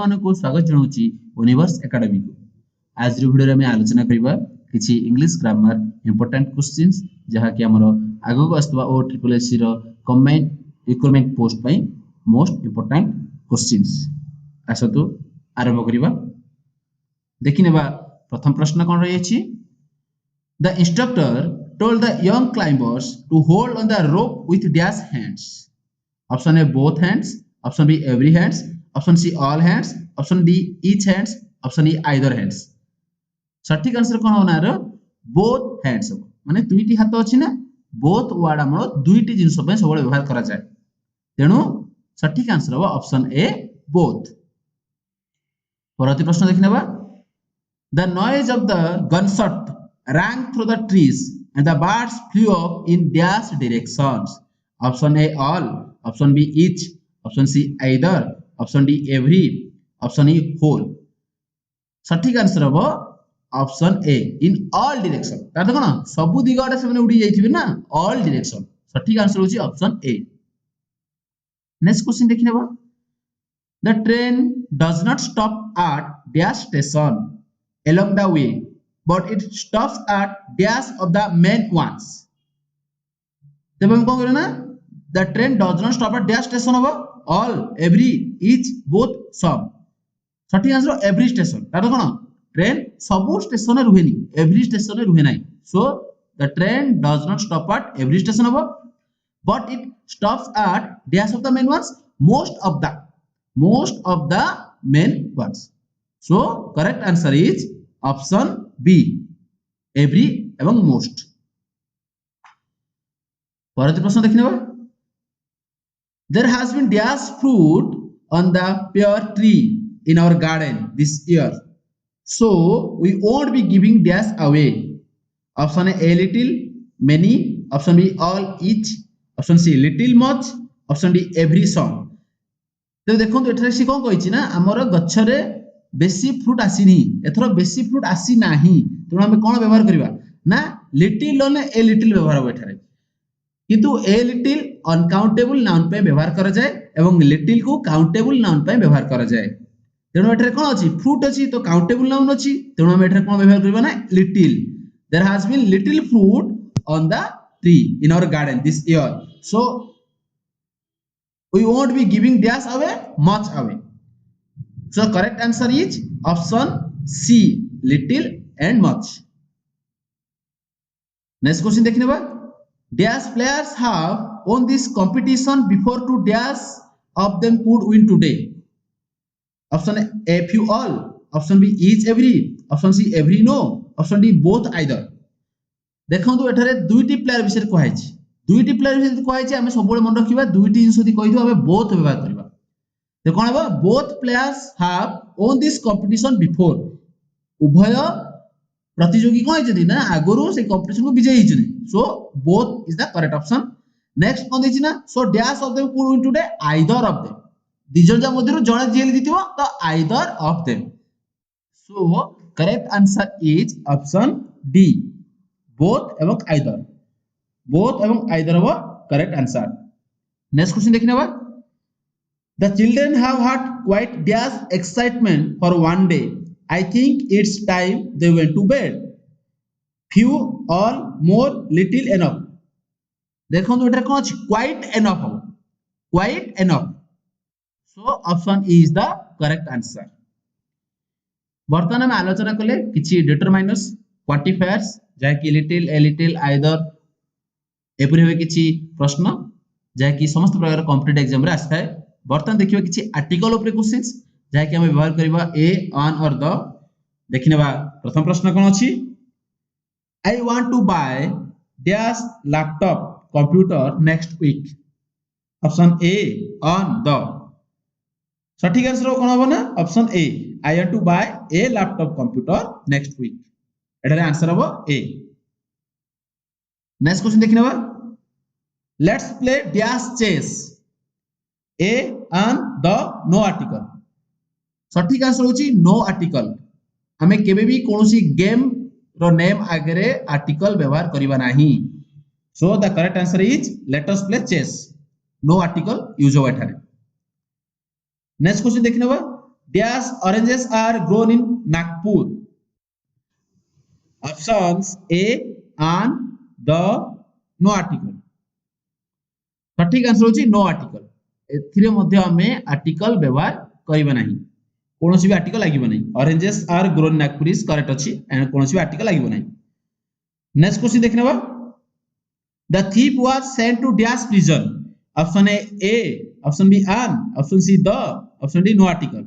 मानको स्वागत जनाउछि universe academy को। आज वीडियो रे हम आलोचना करबा किछि इंग्लिश ग्रामर इंपोर्टेंट क्वेश्चंस जहा कि हमरो आगो को आस्तबा ओ ट्रिपल एससी रो कंबाइंड रिक्वायरमेंट पोस्ट पई मोस्ट इंपोर्टेंट क्वेश्चंस। आसतु आरंभ करबा। देखिनेबा प्रथम प्रश्न कोन रही अछि। The instructor told the young climbers to hold on the rope with dash hands. Option A both hands, option B every hands, option C all hands, option D each hands, option E either hands. सठिक answer कोन होना रे both hands माने दुईटी हाथ अछि ना both word हमरो दुईटी जिंस पे सबले व्यवहार करा जाय तेनु सठिक आंसर हो ऑप्शन ए both। परवर्ती प्रश्न देखिनेबा। The noise of the gunshot rang through the trees and the birds flew up in dash directions. Option A all, option B each, option C either, option D every, option E whole. सठिक answer हो option A in all direction. तार कोन सबु दिगडे से उडी जाइथिबे ना ऑल डायरेक्शन। सठिक आंसर होची ऑप्शन ए। नेक्स्ट क्वेश्चन देखिनेबा। The train does not stop at dash station along the way, but it stops at dash of the main ones. तब हम कौन ना the train does not stop at dash station होगा all, every, each, both, some. सठी answer every station। तार कौन train सबु station रे रुहेनी every station रे रुहे नाही। So the train does not stop at every station होगा but it stops at dash of the main ones, most of the main ones. So correct answer is option B every एवं most। परवर्ती प्रश्न देखिनेबा। There has been dash fruit on the pear tree in our garden this year, so we won't be giving dash away. Option A little, many, option B all, each, option C little, much, option D every, some। तो देखो एठरे सी कोन कहिछि ना हमर गछरे बेसी fruit आसी नहीं एथरो बेसी fruit आसी नाही तो हम कोन व्यवहार करबा ना लिटिल ने ए लिटिल व्यवहार हो एठारे किंतु ए लिटिल अनकाउंटेबल नाउन पे व्यवहार करा जाय एवं लिटिल को काउंटेबल नाउन पे व्यवहार करा जाय। तेनो एठारे कोन अछि फ्रूट अछि तो काउंटेबल नाउन अछि तेनो हम एठारे कोन व्यवहार करबा ना little. There has been little fruit on the tree in our garden this year, so we won't be giving dash away, much away. So correct answer is option C little and much। Next question देखने बा। Dash players have won this competition before to dash of them could win today. Option A few all, option B each every, option C every no, option D both either। देखंतु एठारे दुईटी player विषय कहै छै दुईटी player विषय कहै छै हमें सबले मन रखिबा दुईटी जिंस यदि कहि दो हमें बोथ व्यवहार करबा तो कोन होबा both players have won this competition before उभय प्रतियोगी कोन जदी ना आगुरु से कंपटीशन को विजयी हिचनी so both is the correct option. Next कोन दिछि ना so dash of them could win today either of them दिजन जा मध्यरु जणे जेल दितिबो तो either of them. So correct answer is option D both एवं आइदर। बोथ एवं आइदर हो करेक्ट आंसर। नेक्स्ट क्वेश्चन देखने बा। The children have had quite dash excitement for one day. I think it's time they went to bed. Few, all, more, little, enough. देखो तो एटा कोन अछि quite enough हो quite enough। So option E is the correct answer। वर्तमान हम आलोचना कले किछि determiners quantifiers जा कि लिटिल ए लिटिल आइदर एपरि होय किछि प्रश्न जा कि समस्त प्रकार कॉम्पिटिटिव एग्जाम रे आस्थाय। बर्तन देखिबा किछि आर्टिकल ऊपर क्वेश्चंस जा कि हम व्यवहार करबा ए ऑन और द। देखिनेबा प्रथम प्रश्न कोन अछि। I want to buy dash laptop computer next week. Option A an the. सठिक आंसर कोन होबो ना option A I want to buy a laptop computer next week एटारे आंसर होबो ए। नेक्स्ट क्वेश्चन देखिनेबा। Let's play dash chess A an the no article. सठिक answer होची no article. हमें केबे भी कोनोसी गेम रो नेम आगरे आर्टिकल व्यवहार करिबा नाही। So the correct answer is let us play chess no article use हो एठारे। नेक्स्ट क्वेश्चन देखिनेबा। dash oranges are grown in Nagpur. Options A and the no article. सठिक आंसर होची नो आर्टिकल। एथिरे मध्ये हमें आर्टिकल व्यवहार करिबा नाही, कोनोसी भी आर्टिकल लागिबो नाही। Oranges are grown Nagpur is correct अछि एंड कोनोसी भी आर्टिकल लागिबो नाही। नेक्स्ट क्वेश्चन देखनेबा the thief was sent to dash prison. Option A, option B an, option C the, option D no article.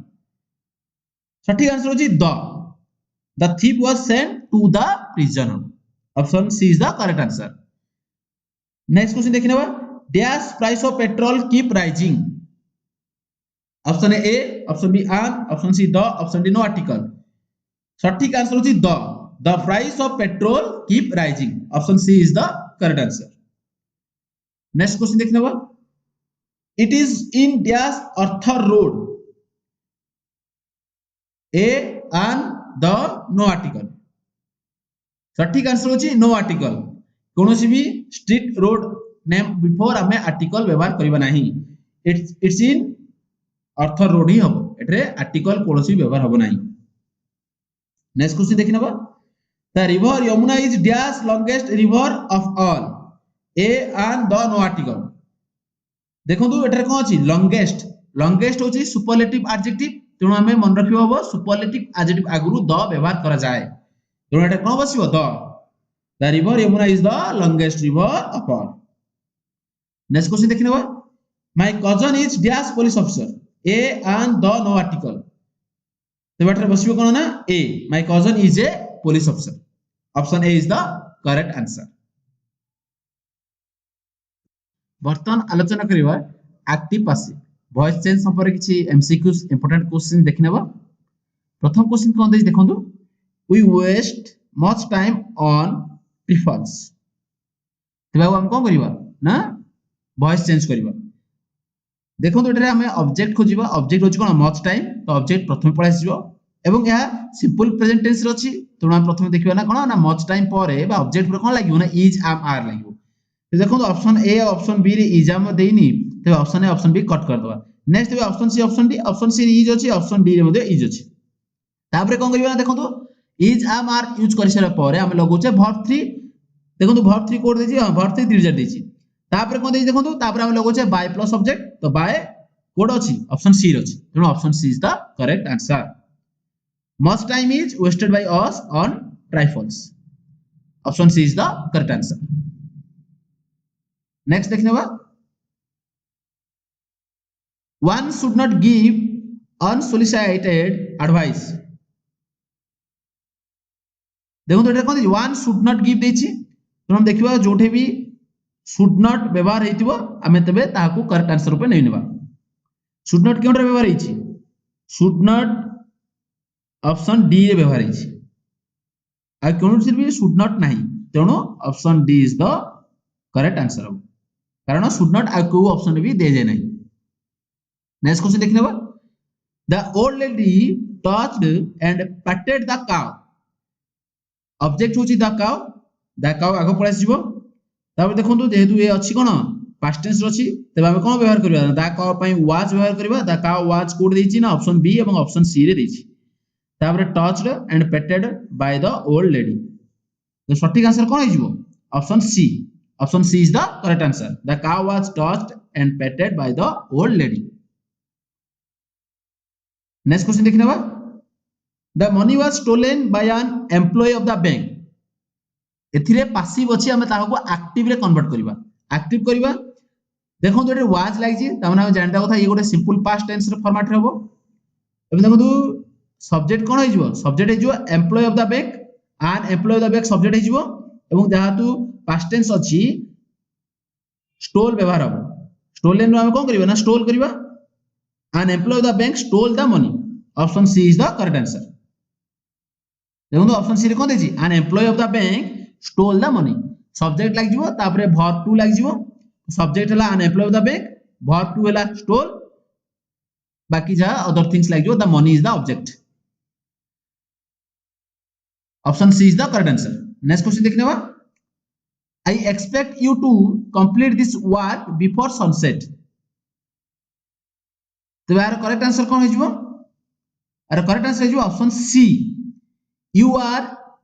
सठिक आंसर होची the thief was sent to the prison. Option C is the correct answer. Next question देखनेबा dash price of petrol keep rising. Option A, option B an, option C the, option D no article. सठिक answer होची the price of petrol keep rising. Option C is the correct answer. Next question देखने बा it is in dash Arthur road. A an the no article. सठिक answer होची no article. कोनोसी भी street road name before हमें article व्यवहार करिबा नाही। इट्स इन अर्थर रोड ही हबो, एटरे आर्टिकल कोनोसी व्यवहार हबो नाही। नेक्स्ट क्वेश्चन देखिनबा the river Yamuna is dash longest river of all. A and the no article. देखंतु एटरे कोन अछि लॉन्गेस्ट। लॉन्गेस्ट होछि सुपरलेटिव एडजेक्टिव, तेणु हमें मन रखिबो हबो सुपरलेटिव एडजेक्टिव आगुरु द व्यवहार करा जाय, तेणु एटा कोन बसिबो the river Yamuna is the longest river of all. Next question देखिनबा my cousin is dash police officer. A and the no article. तो एटरे बसिबो कोन ना A, my cousin is a police officer. Option A is the correct answer. बर्तन आलोचना करिवा active passive voice change संपर्क किछि एमसीक्यूज इंपोर्टेंट क्वेश्चन देखनेबा। प्रथम क्वेश्चन कोन देछि देखंतु we waste much time on prefers. तबे हम कोन करिवा ना वॉइस चेंज करिवा। देखंतु एटरे हमें ऑब्जेक्ट खोजिबा। ऑब्जेक्ट होछि कोन मच टाइम, तो ऑब्जेक्ट प्रथम पळा आसीबो एवं यह सिंपल प्रेजेंट टेंस रे अछि, तेणु हम प्रथम देखिबा ना कोन ना मच टाइम परे बा ऑब्जेक्ट पर कोन लागिबो ना इज एम आर लागिबो। देखो ऑप्शन ए और ऑप्शन बी रे इज आम देइनी, तो option A option B cut कर दवा। Next option C, option D. Option C is अछि, ऑप्शन डी रे मध्ये इज अछि। तापरे कोन करिबा देखो इज आम आर यूज कर सारा परे हम लगोचे वर्ब 3। देखो वर्ब 3 कोड देछि, वर्ब 3 डिजिट देछि। तापरे कोन देछि देखो तापरे हम लगोचे बाय प्लस ऑब्जेक्ट, तो बाय कोड अछि ऑप्शन सी रे अछि, तेणु option C is the correct answer. Much time is wasted by us on trifles. Option C is the correct answer. Next देखने बा one should not give unsolicited advice. देखो एटा कोन वन शुड नॉट गिव देछि, तो हम देखिबा जोठे भी शुड नॉट व्यवहार हेतिबो हमें तबे ताहाकू करेक्ट आंसर रूपे नै नेबा। शुड नॉट केउटर व्यवहार हेछि, शुड नॉट ऑप्शन डी रे व्यवहार हेछि। आ कोनोसी भी शुड नॉट नाही, तेणु option D is the correct answer हो, कारण शुड नॉट आ को ऑप्शन भी दे जे नहीं। नेक्स्ट क्वेश्चन देखने बा the old lady touched and patted the cow. Object होची द काउ आगो पळा जिवो। तापर देखंतु जेहेतु ए अछि कोन पास्ट टेंस अछि, तबे हम कोन व्यवहार करबा द काउ पई वाज व्यवहार करबा। द काउ वाज कोड देछि ना ऑप्शन बी एवं ऑप्शन सी रे देछि। तापर touched and patted by the old lady, तो सटीक आंसर कोन हिजबो option C. Option C is the correct answer. The cow was touched and petted by the old lady. Next question देखने बा the money was stolen by an employee of the bank. एथिरे passive अछि, हमें ताहाको active रे convert करिबा। Active करिबा देखो तो was लागि छि, तामाने हम जानता କଥା ये गोटे सिंपल पास्ट टेंस रे फॉर्मेट रे हबो। एबे देखो सब्जेक्ट कोन हिजबो, सब्जेक्ट हिजबो employee of the bank. an employee of the bank subject हिजबो एवं जहातु पास्ट टेंस अछि स्टोल व्यवहार हो। स्टोलन नो हम कोन करिबा ना स्टोल करिबा। an employee of the bank stole the money. Option C is the correct answer. देखो तो ऑप्शन सी रे कोन देछि an employee of the bank stole the money। Subject लाग जिवो, तापरे वर्ब 2 लाग जिवो। सब्जेक्ट हला an employee of the bank, verb 2 हला stole, बाकी जा अदर थिंग्स लाग जिवो the money is the object. Option C is the correct answer. Next question देखने बा I expect you to complete this work before sunset। तो यार correct answer कौन हिजबो आर करेक्ट आंसर हो option C you are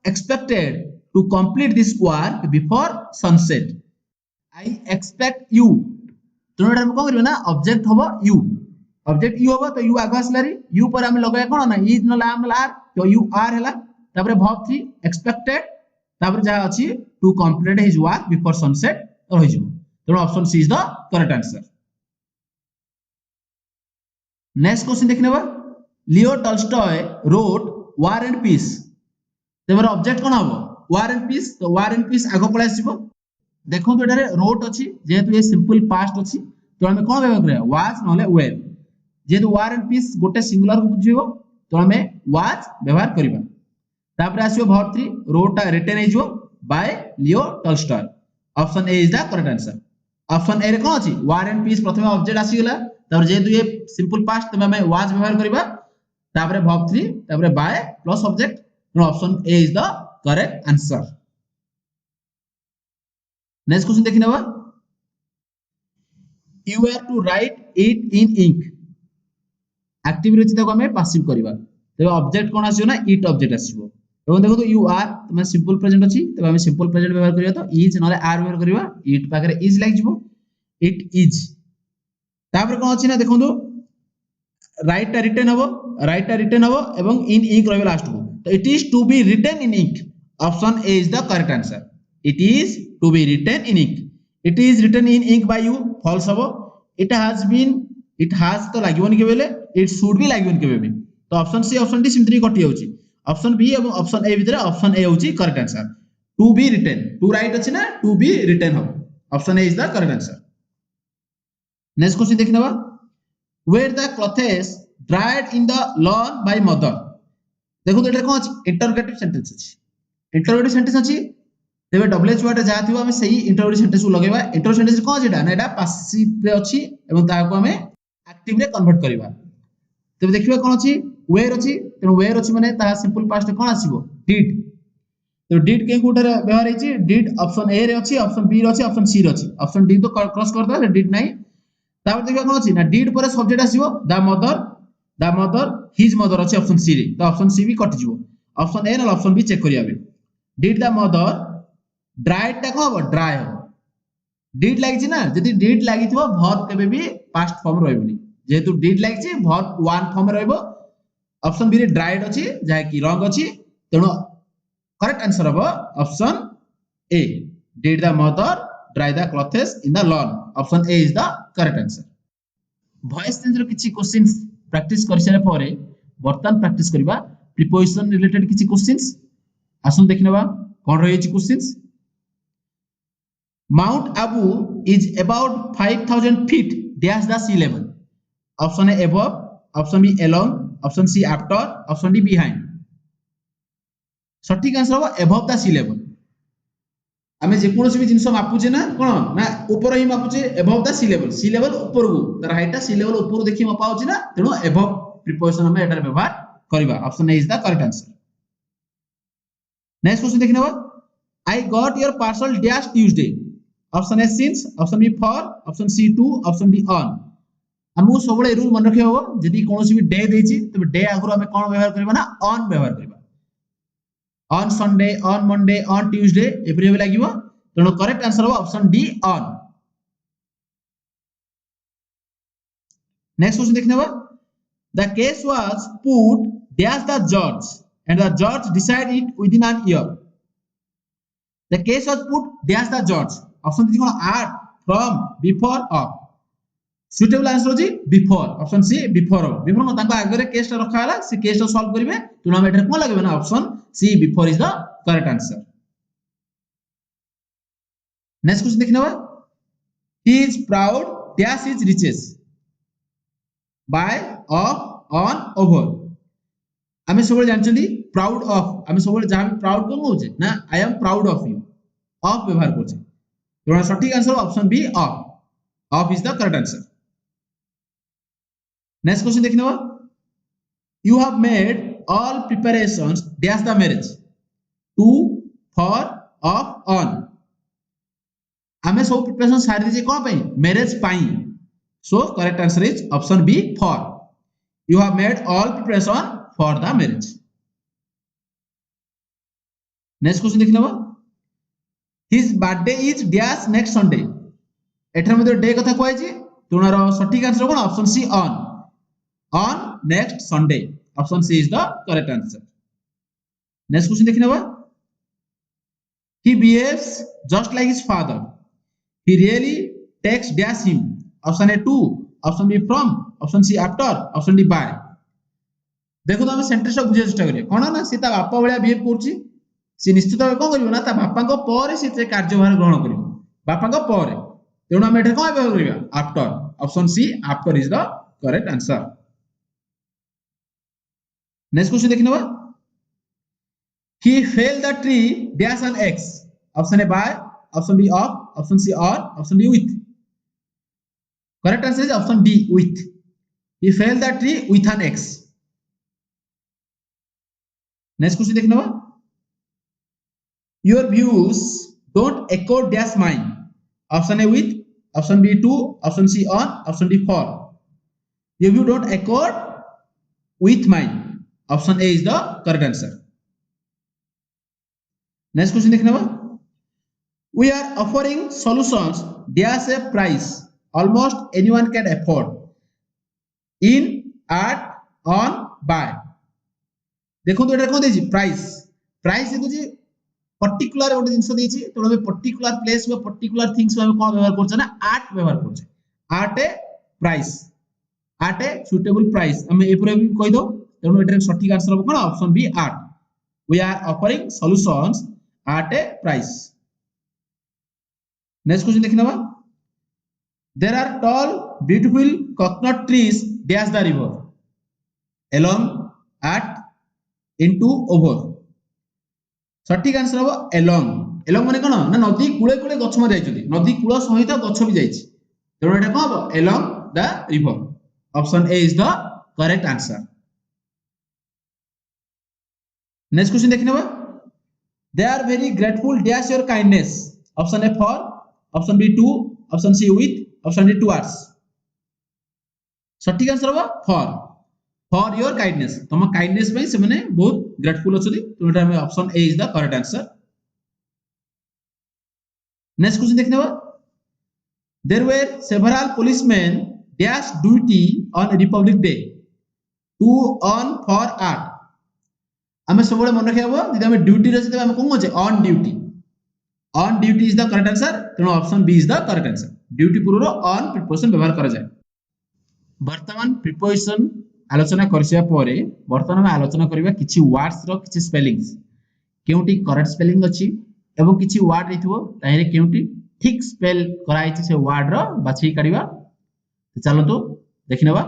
expected to complete this work before sunset I expect you तेणु एटा कौन करबे ना ऑब्जेक्ट हबो यू ऑब्जेक्ट यू हबो तो यू आगे आसलारी यू पर हम लगाया कोन ना इज न लाम आर तो यू आर हैला तापर वर्ब 3 एक्सपेक्टेड तापर जहा अछि to complete his work before sunset रहि जिवो तेणु option C is the correct answer next question देखनेबा Leo Tolstoy wrote War and Peace तेबर ऑब्जेक्ट कोन हबो वार एंड पीस तो वार एंड पीस आगो पळे आसीबो देखो तो एटारे रोट अछि जेहेतु ये सिंपल पास्ट अछि तो हमें कोन व्यवहार करिया वाज नले वेर जेहेतु वार एंड पीस गोटे सिंगुलर को बुझिबो तो हमें वाज व्यवहार करिबा तापर आसीबो वर्ब 3 रोट रिटन हेजो by Leo Tolstoy option A is the correct answer option A रे कोन अछि वार एंड पीस प्रथमे ऑब्जेक्ट आसी गेला तापर जेहेतु ये सिंपल पास्ट तो हमें वाज व्यवहार करिबा तापर वर्ब 3 तापर बाय प्लस ऑब्जेक्ट नो option A is the correct answer next question देखि नेबा you have to write it in ink active रछि ताको हमें पासिव करबा तबे ऑब्जेक्ट कोन आसीयो ना इट ऑब्जेक्ट आसीबो एवं देखो तो यू आर तमे सिंपल प्रेजेंट अछि तबे हमें सिंपल प्रेजेंट व्यवहार करिया तो इज नले आर व्यवहार करिबा इट पाखरे इज लाग जिवो इट इज तापर कोन अछि ना देखो तो राइट टा रिटन हबो एवं इन इंक रहबे लास्ट को तो it is to be written in ink option A is the correct answer it is to be written in ink it is written in ink by you false habo it has तो लागिवनी के बेले it should be लागिवनी के बेबी तो option C option D simply कटि होची option B एवं option A भितर ऑप्शन ए होची correct answer to be written to write अछि ना टू बी रिटन हो option A is the correct answer next question देखिनबा where the clothes dried in the lawn by mother देखो तो एटा कोन अछि interrogative sentence अछि तेबे डब्ल्यूएच वर्ड जहा थिबो हमें सही इंटरोगेटिव सेंटेंस को लगेबा इंटरोगेटिव सेंटेंस कोन जेटा ना एटा पैसिव रे अछि एवं ताको हमें एक्टिव रे कन्वर्ट करबा तेबे देखिबा कोन अछि वेयर अछि तेनो वेयर अछि माने ता सिंपल पास्ट कोन आसीबो डिड तो डिड के कोठे व्यवहार हेछि डिड ऑप्शन ए रे अछि ऑप्शन बी रे अछि ऑप्शन सी रे अछि ऑप्शन डी तो क्रॉस कर दो डिड नाही तापर देखिबा कोन अछि ना डिड पर सब्जेक्ट आसीबो द मदर हिज मदर अछि ऑप्शन सी रे तो ऑप्शन सी भी कट जिवो ऑप्शन ए न ऑप्शन बी चेक करियाबे डिड द मदर ड्राइड टा को ड्राई हो डिड लागिछि ना जदि डिड लागिथिबो वर्ब केबे भी पास्ट फॉर्म रहइबनी जेहेतु डिड लागिछि वर्ब वन फॉर्म रहइबो ऑप्शन बी रे ड्राइड अछि जाय कि रंग अछि तेनो करेक्ट आंसर हबो option A did the mother dry the clothes in the lawn option A is the correct answer voice change रो किछि क्वेश्चंस प्रैक्टिस करि सारे परे बर्तन प्रैक्टिस करबा प्रीपोजिशन रिलेटेड किछि क्वेश्चंस आसु देखनेबा कोन रहै छि questions Mount Abu is about 5,000 feet dash the sea level. Option A above, option B along, option C after, option D behind. सठिक आंसर हो above the sea level. आमे जे कोनोसी भी जिंस मापुचे ना कोन ना ऊपर ही Mapuche above the sea level. sea level ऊपर को तर हाइट sea level ऊपर देखि मापा होची ना तेनो above प्रीपोजिशन हमें एटार व्यवहार करबा. Option A is the correct answer. Next question देखिनबा I got your parcel dash Tuesday. Option A since option B for option C to option D on हमहु सबले रूल मन रखे हो जदी कोनोसी भी डे देछि तबे डे आगरो हमें कोन व्यवहार करबा ना ऑन व्यवहार करबा on Sunday on Monday on Tuesday April लागिवो तनो करेक्ट आंसर हो option D on next question देखनेबा the case was put dash the जज एंड द जज decide it within an year the case was put dash the जज option D cone art from before of suitable answer होजी before option C before before ताको आगरे case रखा हला से case solve करिवे तुना हम एठर कोन लागबे ना option C before is the correct answer next question देखनेबा he is proud dash is riches by of on over हमें सबले जानचंदी प्राउड ऑफ हमें सबले जहां भी प्राउड कोन होचे ना I am proud of you of व्यवहार करछे तो सठिक answer option B of is the correct answer next question देखनेबा you have made all preparations dash the marriage to for of on हमें सब प्रिपरेशन सारी दीजिए कोन पई मैरिज पई so correct answer is option B for you have made all preparation for the marriage. Next question देखि नबा his birthday is dash next Sunday. एठर मध्ये डे कथा कहै छी तुणार सटीक आंसर कोन option C on next Sunday. Option C is the correct answer. Next question देखि नबा he behaves just like his father. He really takes dash him. Option A to, option B from, option C after, option D by. देखो तो हम sentence बुझे चेष्टा करिए कोन ना सीता बापा भलिया बिहेव करछि सी निश्चित भाव कोन करियो ना ता बापा को पर से कार्यभार ग्रहण करियो बापा को पर तेणु हम एठे कोन व्यवहार करिया after. Option C after is the correct answer. Next question देखि नबा he fell the tree dash an x. Option A by, option B of, option C on, option D with. Correct answer is option D with. He fell the tree with an x. Next question देखि नबा your views don't echo dash mine. Option A with, option B to, option C on, option D for. Your view don't echo with mine. Option A is the correct answer. Next question देखि नबा we are offering solutions dash a price almost anyone can afford in at on by. देखो तो एटा कोन देछि price देखो जी particular गोटे जिंस देछि तो हम पर्टिकुलर प्लेस में पर्टिकुलर थिंग्स में कोन व्यवहार करछ ना आट व्यवहार करछ at a price at a suitable price हम ए पूरा भी कहि दो तेणु एटा सटीक आंसर हो कोन option B at. we are offering solutions at a price. Next question देखि नबा there are tall beautiful coconut trees dash the river along at into over. सटीक आंसर हो along माने कोन ना नदी कूले कूले गछ म जाइछथि नदी कूल सहित गछ भी जाइछि तेणु एटा कोन हो along the river. Option A is the correct answer. Next question देखि नबा they are very grateful dash your kindness. Option A for, option B to, option C with, option D towards. सटीक आंसर हो for your kindness तुम kindness पे से माने बहुत grateful अछथि तो एटा में option A is the correct answer. Next question देखि नबा there were several policemen dash duty on Republic Day to on for at. हमें सब मन रखिबो यदि हम ड्यूटी रछि त हम कोन होचे on duty is the correct answer तेणु option B is the correct answer. Duty पूर्व ऑन प्रिपोजिशन व्यवहार करा जाय. वर्तमान प्रिपोजिशन आलोचना करसिया परे वर्तमान में आलोचना करिबा किछि वर्ड्स रो किछि स्पेलिंग्स केउटी करेक्ट स्पेलिंग अछि एवं किछि वर्ड रहितबो ताहिरे केउटी ठीक स्पेल कराइछि से वर्ड रो बाछि काढिबा. चलतो देखिनबा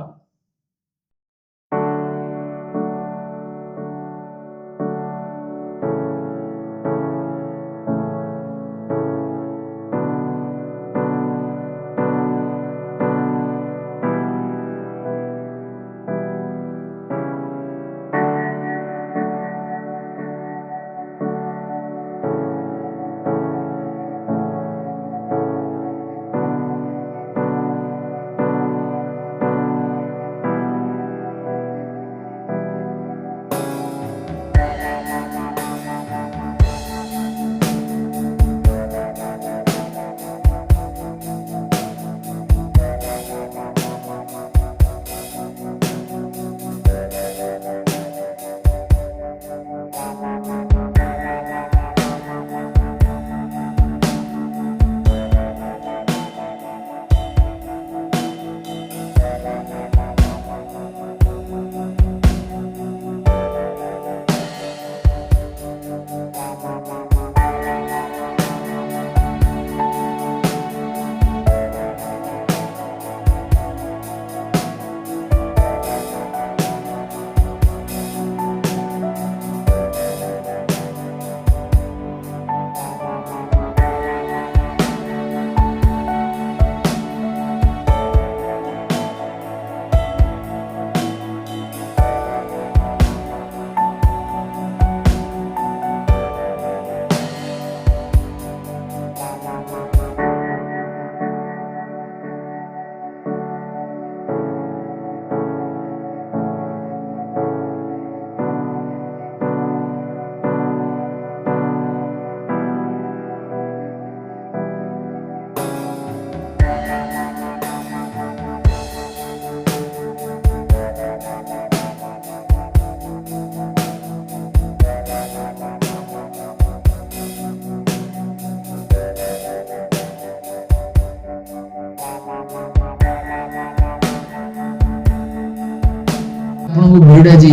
आपको वीडियो आज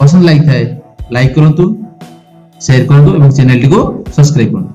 पसंद लगी थाए लाइक करंतु शेयर करंतु और चैनल को सब्सक्राइब करंतु।